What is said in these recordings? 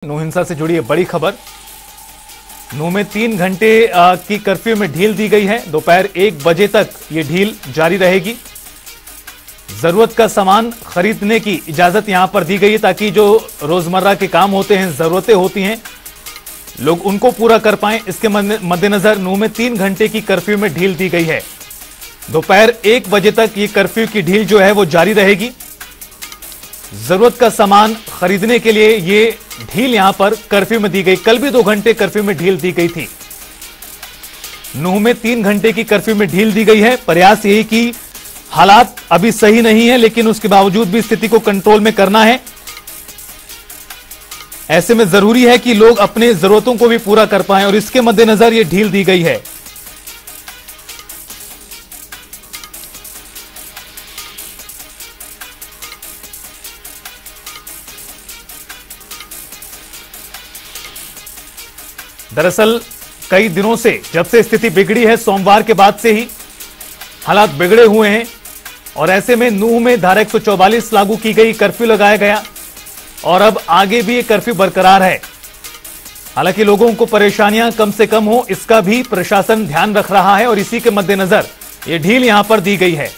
नूह हिंसा से जुड़ी है बड़ी खबर। नूह में 3 घंटे की कर्फ्यू में ढील दी गई है। दोपहर 1 बजे तक ये ढील जारी रहेगी। जरूरत का सामान खरीदने की इजाजत यहां पर दी गई है ताकि जो रोजमर्रा के काम होते हैं, जरूरतें होती हैं, लोग उनको पूरा कर पाएं। इसके मद्देनजर नूह में 3 घंटे की कर्फ्यू में ढील दी गई है। दोपहर 1 बजे तक ये कर्फ्यू की ढील जो है वो जारी रहेगी। जरूरत का सामान खरीदने के लिए ये ढील यहां पर कर्फ्यू में दी गई। कल भी 2 घंटे कर्फ्यू में ढील दी गई थी। नूह में 3 घंटे की कर्फ्यू में ढील दी गई है। प्रयास यही कि हालात अभी सही नहीं है, लेकिन उसके बावजूद भी स्थिति को कंट्रोल में करना है। ऐसे में जरूरी है कि लोग अपने जरूरतों को भी पूरा कर पाएं और इसके मद्देनजर ये ढील दी गई है। दरअसल कई दिनों से जब से स्थिति बिगड़ी है, सोमवार के बाद से ही हालात बिगड़े हुए हैं और ऐसे में नूह में धारा 144 लागू की गई, कर्फ्यू लगाया गया और अब आगे भी ये कर्फ्यू बरकरार है। हालांकि लोगों को परेशानियां कम से कम हो, इसका भी प्रशासन ध्यान रख रहा है और इसी के मद्देनजर ये ढील यहां पर दी गई है।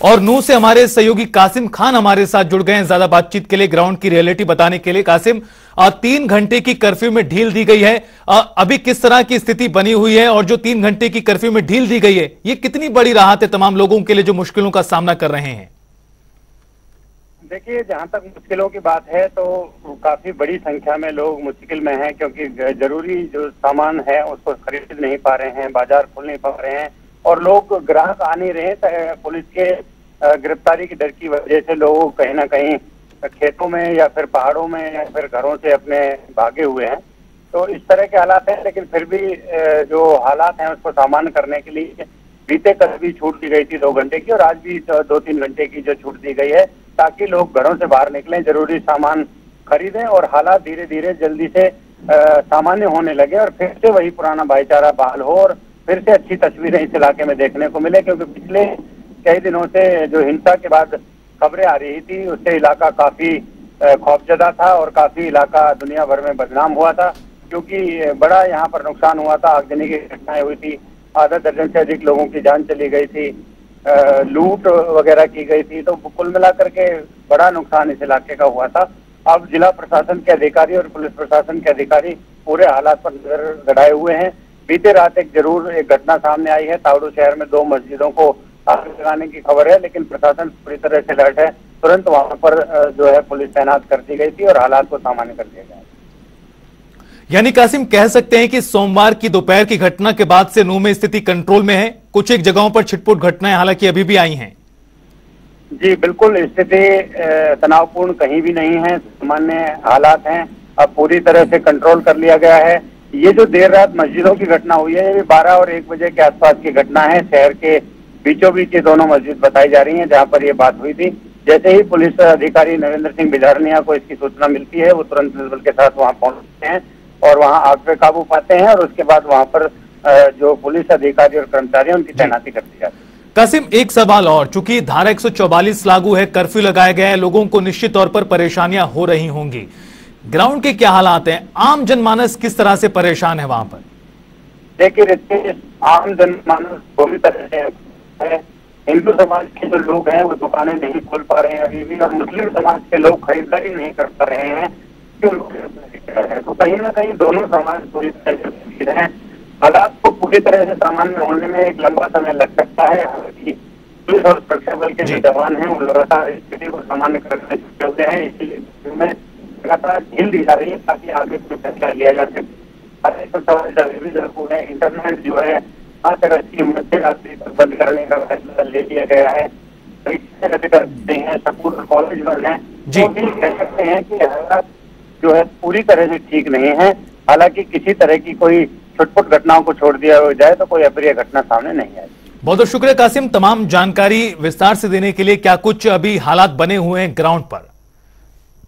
और नूह से हमारे सहयोगी कासिम खान हमारे साथ जुड़ गए हैं ज्यादा बातचीत के लिए, ग्राउंड की रियलिटी बताने के लिए। कासिम, 3 घंटे की कर्फ्यू में ढील दी गई है, अभी किस तरह की स्थिति बनी हुई है और जो 3 घंटे की कर्फ्यू में ढील दी गई है, ये कितनी बड़ी राहत है तमाम लोगों के लिए जो मुश्किलों का सामना कर रहे हैं? देखिए, जहां तक मुश्किलों की बात है तो काफी बड़ी संख्या में लोग मुश्किल में हैं, क्योंकि जरूरी जो सामान है उसको खरीद नहीं पा रहे हैं, बाजार खोल नहीं पा रहे हैं और लोग ग्राहक आ नहीं रहे। पुलिस के गिरफ्तारी की डर की वजह से लोग कहीं ना कहीं खेतों में या फिर पहाड़ों में या फिर घरों से अपने भागे हुए हैं। तो इस तरह के हालात हैं, लेकिन फिर भी जो हालात हैं उसको सामान्य करने के लिए बीते कल भी छूट दी गई थी 2 घंटे की और आज भी 2-3 घंटे की जो छूट दी गई है, ताकि लोग घरों से बाहर निकलें, जरूरी सामान खरीदें और हालात धीरे धीरे जल्दी से सामान्य होने लगे और फिर से वही पुराना भाईचारा बहाल हो और फिर से अच्छी तस्वीरें इस इलाके में देखने को मिले। क्योंकि पिछले कई दिनों से जो हिंसा के बाद खबरें आ रही थी उससे इलाका काफी खौफजदा था और काफी इलाका दुनिया भर में बदनाम हुआ था, क्योंकि बड़ा यहाँ पर नुकसान हुआ था। आगजनी की घटनाएं हुई थी, आधा दर्जन से अधिक लोगों की जान चली गई थी, लूट वगैरह की गई थी। तो कुल मिलाकर के बड़ा नुकसान इस इलाके का हुआ था। अब जिला प्रशासन के अधिकारी और पुलिस प्रशासन के अधिकारी पूरे हालात पर नजर गड़ाए हुए हैं। बीते रात एक घटना सामने आई है। तावड़ू शहर में 2 मस्जिदों को आग लगाने की खबर है, लेकिन प्रशासन पूरी तरह से अलर्ट है। तुरंत वहां पर जो है पुलिस तैनात कर दी गई थी और हालात को सामान्य कर दिया गया। यानी कासिम, कह सकते हैं कि सोमवार की दोपहर की घटना के बाद से नूह में स्थिति कंट्रोल में है। कुछ एक जगहों पर छिटपुट घटनाएं हालांकि अभी भी आई हैं। जी बिल्कुल, स्थिति तनावपूर्ण कहीं भी नहीं है, सामान्य हालात हैं। अब पूरी तरह से कंट्रोल कर लिया गया है। ये जो देर रात मस्जिदों की घटना हुई है, ये 12 और 1 बजे के आसपास की घटना है। शहर के बीचों बीच ये दोनों मस्जिद बताई जा रही हैं जहां पर ये बात हुई थी। जैसे ही पुलिस अधिकारी नरेंद्र सिंह बिजारनिया को इसकी सूचना मिलती है, वो तुरंत दल के साथ वहां पहुंचते हैं और वहां आग पे काबू पाते हैं और उसके बाद वहां पर जो पुलिस अधिकारी और कर्मचारी हैं उनकी तैनाती कर दी जाती है। कासिम, एक सवाल और, चूंकि धारा 144 लागू है, कर्फ्यू लगाया गया है, लोगों को निश्चित तौर पर परेशानियां हो रही होंगी। ग्राउंड के क्या हालात हैं? आम जनमानस किस तरह से परेशान है वहां पर? देखिए, आम जनमानस पूरी तरह से है। हिंदू समाज के जो लोग हैं वो दुकानें नहीं खोल पा रहे हैं अभी भी, और मुस्लिम समाज के लोग खरीदारी नहीं कर पा रहे हैं। तो कहीं ना कहीं दोनों समाज पूरी तरह से हैं। हालात को पूरी तरह से सामान्य होने में एक लंबा समय लग सकता है। हालांकि पुलिस और सुरक्षा बल के जो जवान हैं वो लगातार स्थिति को सामान्य करने चलते हैं, इसलिए में लगातार ढील दी जा रही है ताकि आगे कोई फैसला लिया जा सके। इंटरनेट जो है 5 अगस्त की मध्यरात्रि तक बंद करने का फैसला ले लिया गया है। स्कूल कॉलेज बंद है। तो भी कह सकते हैं कि हालात जो है पूरी तरह से ठीक नहीं है। हालांकि किसी तरह की कोई छुटपुट घटनाओं को छोड़ दिया जाए तो कोई अप्रिय घटना सामने नहीं आई। बहुत बहुत शुक्रिया कासिम, तमाम जानकारी विस्तार से देने के लिए। क्या कुछ अभी हालात बने हुए हैं ग्राउंड पर?